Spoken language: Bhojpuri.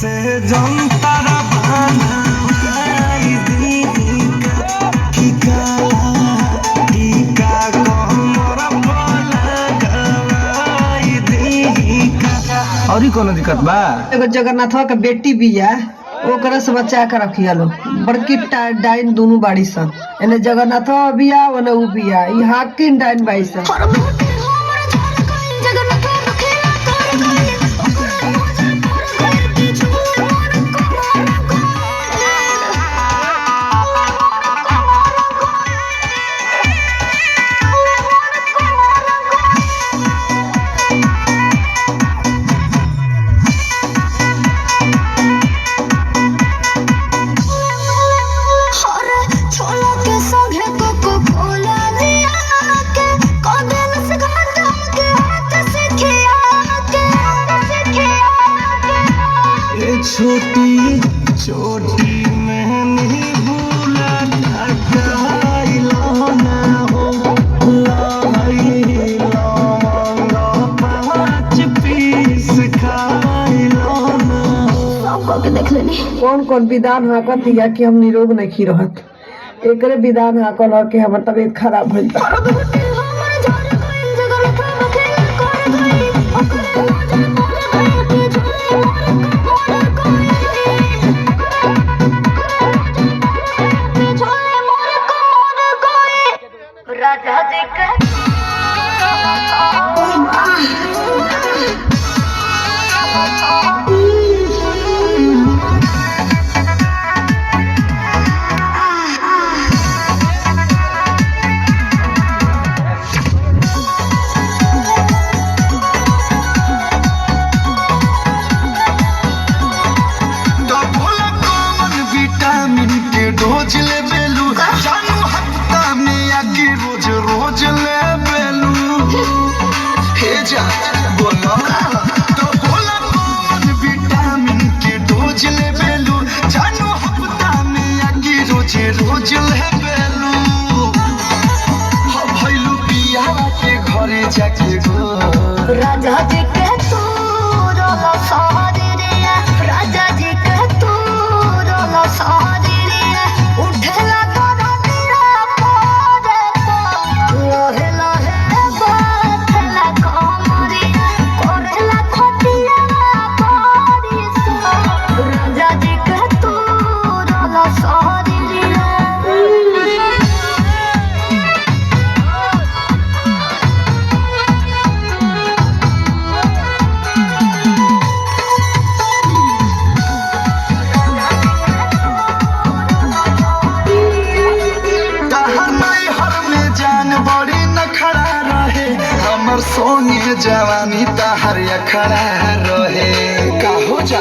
से जंतरा बनाई दीका की का कमर लगाई दीका। और कोनो दिक्कत बा? एगो जगन्नाथ के बेटी बिया, ओकरा से बचा के रखिया लो। बड़की डाइन दोनों बाड़ी सन, एने जगन्नाथ बिया ओने उ बिया, ई हाकिन डाइन बाई सन। छोटी छोटी मैंने भूला ना हो पाँच पीस देख लेनी कौन कौन विधान हाकत या कि हम निरोग नहीं रहत, एकरे विधान हाकल ह कि हमर तबीयत खराब भइल बा। राजा जी का विटामिन के डोज ले बेलू जानू हफ्ता में आके रोज रोज ले बेलू हे जा बोला तो बोला कौन विटामिन के डोज ले बेलू जानू हफ्ता में आके रोज रोज ले बेलू हम भइलू बिया के घरे जाके गो राजा जी के तू रोला सारी रे, राजा जी के तू रोला सारी रे, उठला तोरा तेरा पारे लोहे लोहे बाथला कमरिया कोरेला खटिया पारी सो। राजा जी के तू रोला सारी रे। बड़ी नखड़ा रहे हमर सोने जवानी तहर अखड़ा रहे का हो जा